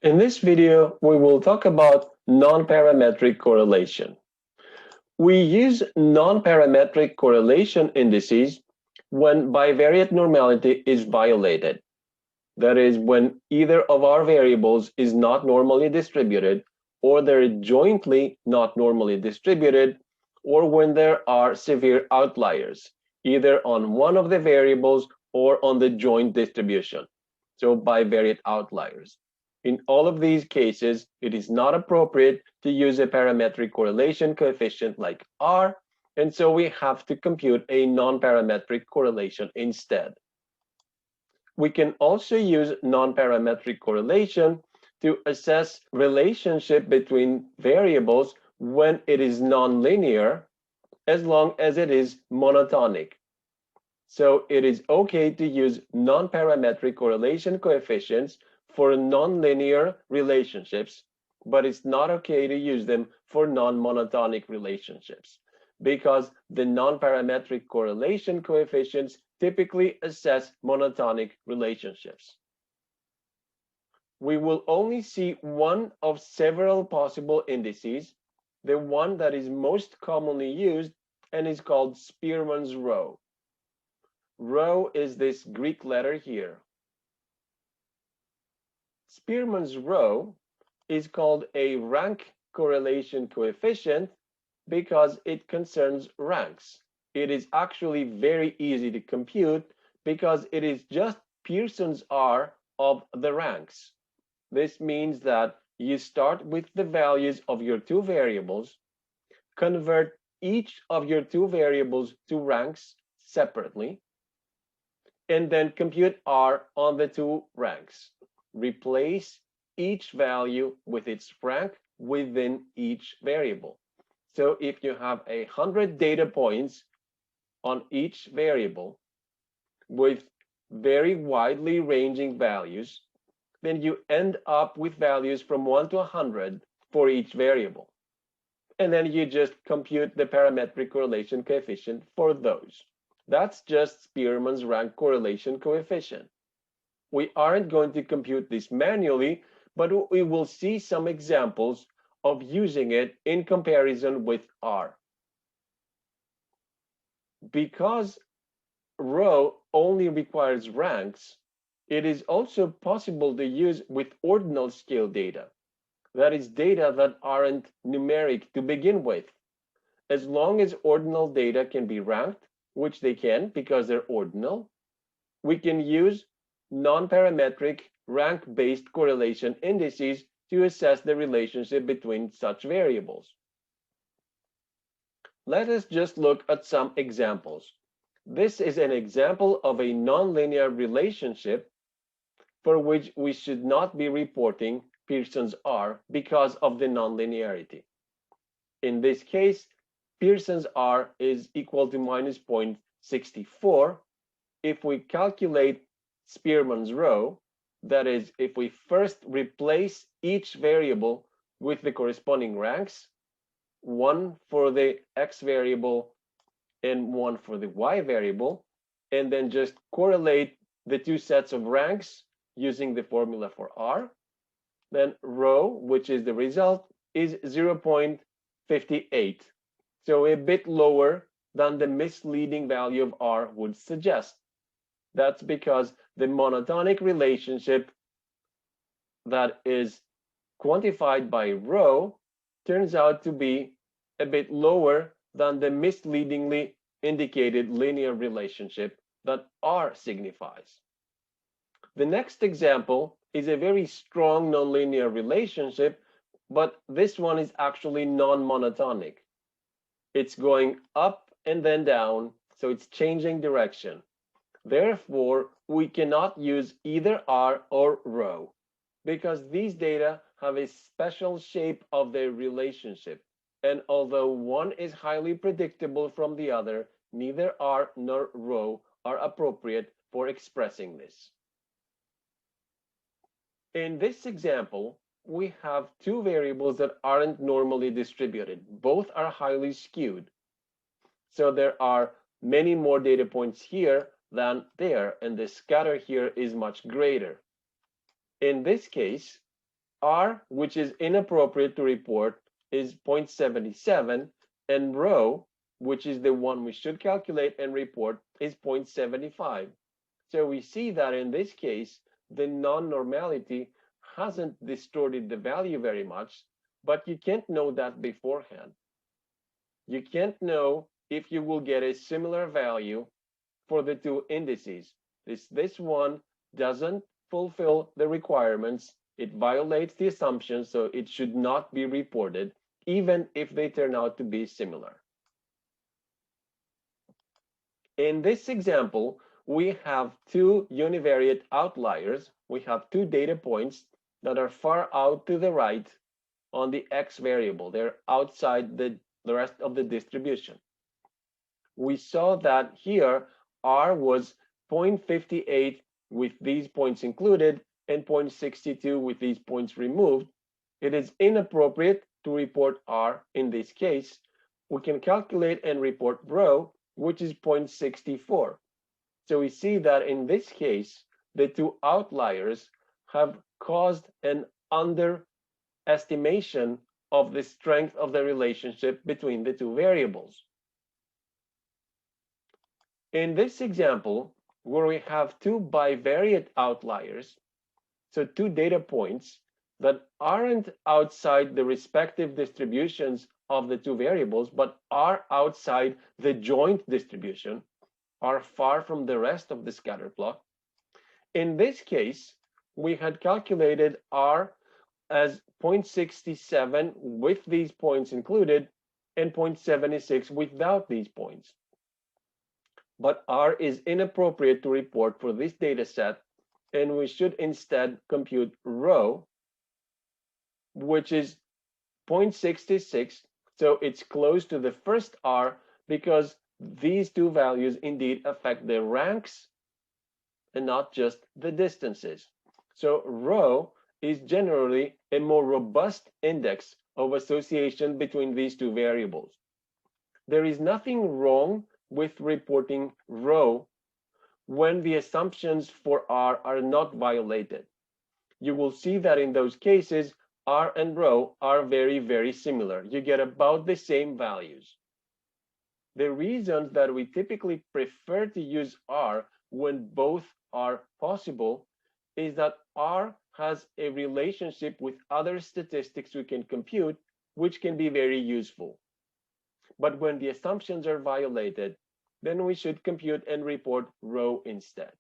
In this video, we will talk about nonparametric correlation. We use nonparametric correlation indices when bivariate normality is violated. That is, when either of our variables is not normally distributed, or they're jointly not normally distributed, or when there are severe outliers, either on one of the variables or on the joint distribution. So bivariate outliers. In all of these cases, it is not appropriate to use a parametric correlation coefficient like R, and so we have to compute a nonparametric correlation instead. We can also use nonparametric correlation to assess relationship between variables when it is nonlinear, as long as it is monotonic. So it is okay to use nonparametric correlation coefficients for nonlinear relationships, but it's not okay to use them for non-monotonic relationships because the nonparametric correlation coefficients typically assess monotonic relationships. We will only see one of several possible indices, the one that is most commonly used and is called Spearman's rho. Rho is this Greek letter here. Spearman's rho is called a rank correlation coefficient because it concerns ranks. It is actually very easy to compute because it is just Pearson's R of the ranks. This means that you start with the values of your two variables, convert each of your two variables to ranks separately, and then compute R on the two ranks. Replace each value with its rank within each variable. So if you have 100 data points on each variable with very widely ranging values, then you end up with values from 1 to 100 for each variable. And then you just compute the parametric correlation coefficient for those. That's just Spearman's rank correlation coefficient. We aren't going to compute this manually, but we will see some examples of using it in comparison with R. Because rho only requires ranks, it is also possible to use with ordinal scale data. That is data that aren't numeric to begin with. As long as ordinal data can be ranked, which they can because they're ordinal, we can use nonparametric rank-based correlation indices to assess the relationship between such variables. Let us just look at some examples. This is an example of a nonlinear relationship for which we should not be reporting Pearson's R because of the nonlinearity. In this case, Pearson's R is equal to minus 0.64. If we calculate Spearman's rho, that is, if we first replace each variable with the corresponding ranks, one for the x variable and one for the y variable, and then just correlate the two sets of ranks using the formula for R, then rho, which is the result, is 0.58. So a bit lower than the misleading value of R would suggest. That's because the monotonic relationship that is quantified by rho turns out to be a bit lower than the misleadingly indicated linear relationship that R signifies. The next example is a very strong nonlinear relationship, but this one is actually non-monotonic. It's going up and then down, so it's changing direction. Therefore, we cannot use either R or rho because these data have a special shape of their relationship. And although one is highly predictable from the other, neither R nor rho are appropriate for expressing this. In this example, we have two variables that aren't normally distributed. Both are highly skewed. So there are many more data points here than there, and the scatter here is much greater. In this case, R, which is inappropriate to report, is 0.77, and rho, which is the one we should calculate and report, is 0.75. So we see that in this case, the non-normality hasn't distorted the value very much, but you can't know that beforehand. You can't know if you will get a similar value for the two indices. This one doesn't fulfill the requirements. It violates the assumption, so it should not be reported, even if they turn out to be similar. In this example, we have two univariate outliers. We have two data points that are far out to the right on the x variable. They're outside the rest of the distribution. We saw that here R was 0.58 with these points included and 0.62 with these points removed. It is inappropriate to report R in this case. We can calculate and report rho, which is 0.64. So we see that in this case, the two outliers have caused an underestimation of the strength of the relationship between the two variables. In this example, where we have two bivariate outliers, so two data points that aren't outside the respective distributions of the two variables, but are outside the joint distribution, are far from the rest of the scatter plot. In this case, we had calculated R as 0.67 with these points included and 0.76 without these points. But R is inappropriate to report for this data set, and we should instead compute rho, which is 0.66, so it's close to the first R because these two values indeed affect the ranks and not just the distances. So rho is generally a more robust index of association between these two variables. There is nothing wrong with reporting rho when the assumptions for R are not violated. You will see that in those cases, R and rho are very, very similar. You get about the same values. The reasons that we typically prefer to use R when both are possible is that R has a relationship with other statistics we can compute, which can be very useful. But when the assumptions are violated, then we should compute and report rho instead.